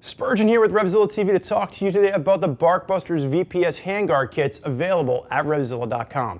Spurgeon here with RevZilla TV to talk to you today about the Barkbusters VPS Handguard kits available at RevZilla.com.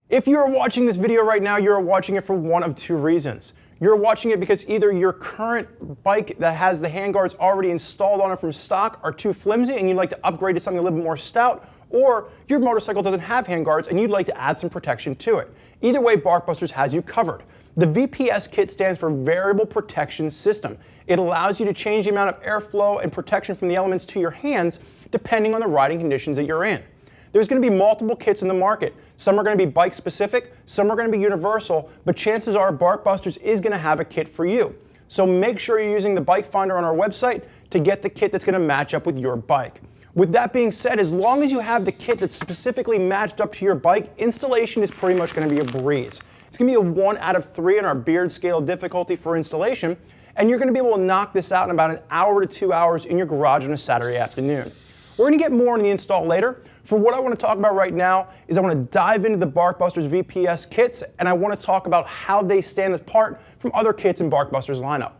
If you are watching this video right now, you are watching it for one of two reasons. You're watching it because either your current bike that has the handguards already installed on it from stock are too flimsy and you'd like to upgrade to something a little bit more stout, or your motorcycle doesn't have handguards and you'd like to add some protection to it. Either way, Barkbusters has you covered. The VPS kit stands for Variable Protection System. It allows you to change the amount of airflow and protection from the elements to your hands depending on the riding conditions that you're in. There's going to be multiple kits in the market. Some are going to be bike specific, some are going to be universal, but chances are Barkbusters is going to have a kit for you. So make sure you're using the bike finder on our website to get the kit that's going to match up with your bike. With that being said, as long as you have the kit that's specifically matched up to your bike, installation is pretty much going to be a breeze. It's going to be a 1 out of 3 in our Beard scale difficulty for installation, and you're going to be able to knock this out in about an hour to 2 hours in your garage on a Saturday afternoon. We're going to get more on the install later. For what I want to talk about right now is I want to dive into the Barkbusters VPS kits, and I want to talk about how they stand apart from other kits in Barkbusters lineup.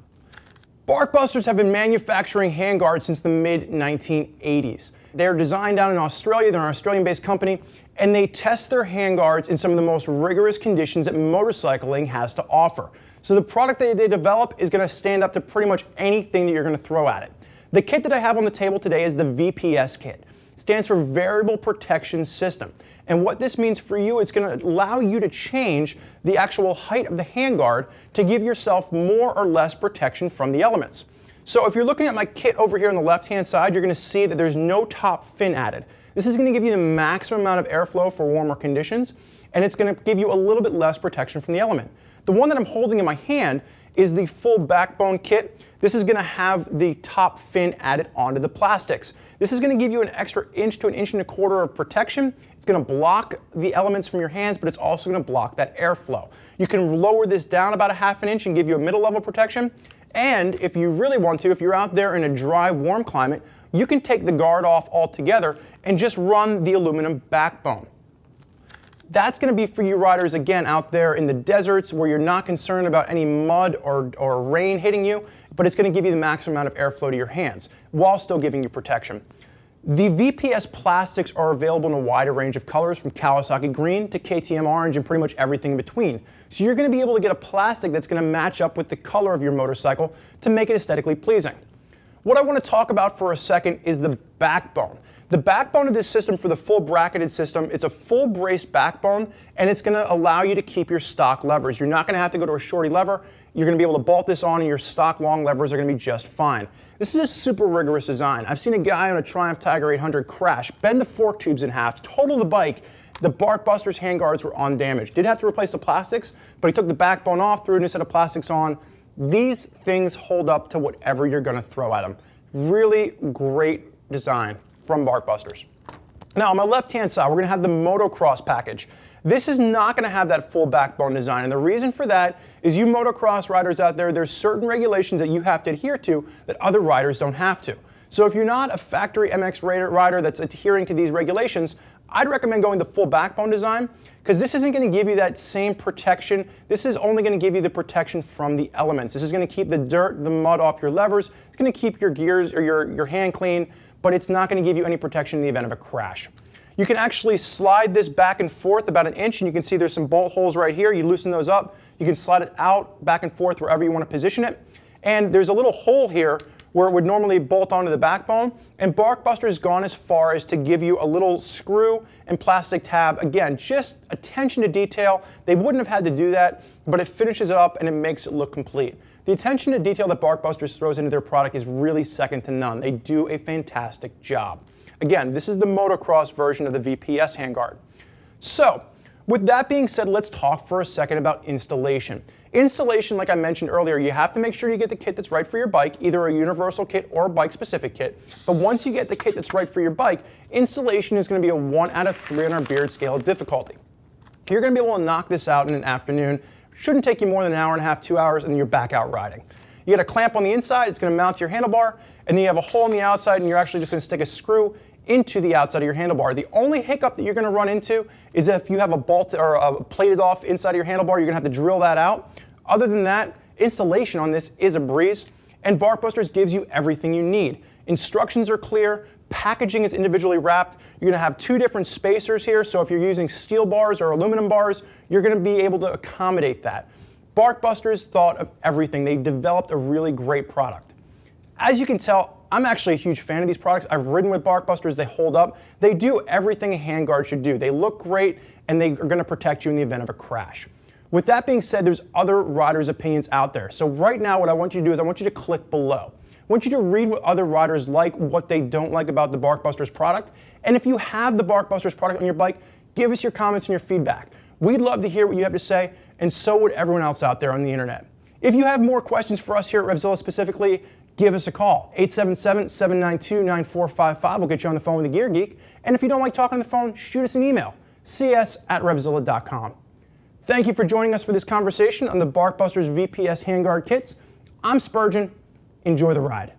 Barkbusters have been manufacturing handguards since the mid-1980s. They're designed down in Australia, they're an Australian-based company, and they test their handguards in some of the most rigorous conditions that motorcycling has to offer. So the product that they develop is going to stand up to pretty much anything that you're going to throw at it. The kit that I have on the table today is the VPS kit. It stands for Variable Protection System. And what this means for you, it's going to allow you to change the actual height of the handguard to give yourself more or less protection from the elements. So if you're looking at my kit over here on the left-hand side, you're going to see that there's no top fin added. This is going to give you the maximum amount of airflow for warmer conditions, and it's going to give you a little bit less protection from the element. The one that I'm holding in my hand is the full backbone kit. This is going to have the top fin added onto the plastics. This is going to give you an extra inch to an inch and a quarter of protection. It's going to block the elements from your hands, but it's also going to block that airflow. You can lower this down about a ½ inch and give you a middle level protection. And if you really want to, if you're out there in a dry, warm climate, you can take the guard off altogether and just run the aluminum backbone. That's going to be for you riders, again, out there in the deserts where you're not concerned about any mud or rain hitting you, but it's going to give you the maximum amount of airflow to your hands while still giving you protection. The VPS plastics are available in a wider range of colors, from Kawasaki green to KTM orange and pretty much everything in between. So you're going to be able to get a plastic that's going to match up with the color of your motorcycle to make it aesthetically pleasing. What I want to talk about for a second is the backbone. The backbone of this system, for the full bracketed system, it's a full brace backbone, and it's going to allow you to keep your stock levers. You're not going to have to go to a shorty lever. You're going to be able to bolt this on, and your stock long levers are going to be just fine. This is a super rigorous design. I've seen a guy on a Triumph Tiger 800 crash, bend the fork tubes in half, total the bike. The Barkbusters handguards were undamaged. Did have to replace the plastics, but he took the backbone off, threw a new set of plastics on. These things hold up to whatever you're going to throw at them. Really great design from Barkbusters. Now on my left-hand side, we're going to have the Motocross Package. This is not going to have that full backbone design, and the reason for that is you motocross riders out there, there's certain regulations that you have to adhere to that other riders don't have to. So if you're not a factory MX rider that's adhering to these regulations, I'd recommend going the full backbone design, because this isn't going to give you that same protection. This is only going to give you the protection from the elements. This is going to keep the dirt, the mud off your levers. It's going to keep your gears or your hand clean, but it's not going to give you any protection in the event of a crash. You can actually slide this back and forth about an inch, and you can see there's some bolt holes right here. You loosen those up. You can slide it out back and forth wherever you want to position it. And there's a little hole here where it would normally bolt onto the backbone, and Barkbusters has gone as far as to give you a little screw and plastic tab. Again, just attention to detail. They wouldn't have had to do that, but it finishes it up and it makes it look complete. The attention to detail that Barkbusters throws into their product is really second to none. They do a fantastic job. Again, this is the motocross version of the VPS handguard. So, with that being said, let's talk for a second about installation. Installation, like I mentioned earlier, you have to make sure you get the kit that's right for your bike, either a universal kit or a bike-specific kit. But once you get the kit that's right for your bike, installation is going to be a 1 out of 3 on our Beard scale of difficulty. You're going to be able to knock this out in an afternoon. Shouldn't take you more than an hour and a half, 2 hours, and then you're back out riding. You get a clamp on the inside, it's going to mount to your handlebar, and then you have a hole on the outside, and you're actually just going to stick a screw into the outside of your handlebar. The only hiccup that you're going to run into is if you have a bolt or a plated off inside of your handlebar, you're going to have to drill that out. Other than that, Installation on this is a breeze, and Barkbusters gives you everything you need. Instructions are clear, packaging is individually wrapped. You're gonna have 2 different spacers here, so if you're using steel bars or aluminum bars, you're gonna be able to accommodate that. Barkbusters thought of everything. They developed a really great product. As you can tell, I'm actually a huge fan of these products. I've ridden with Barkbusters, they hold up. They do everything a handguard should do. They look great, and they are gonna protect you in the event of a crash. With that being said, there's other riders' opinions out there. So right now, what I want you to do is I want you to click below. I want you to read what other riders like, what they don't like about the Barkbusters product. And if you have the Barkbusters product on your bike, give us your comments and your feedback. We'd love to hear what you have to say, and so would everyone else out there on the internet. If you have more questions for us here at RevZilla specifically, give us a call, 877-792-9455. We'll get you on the phone with a Gear Geek. And if you don't like talking on the phone, shoot us an email, cs@revzilla.com. Thank you for joining us for this conversation on the Barkbusters VPS Handguard kits. I'm Spurgeon. Enjoy the ride.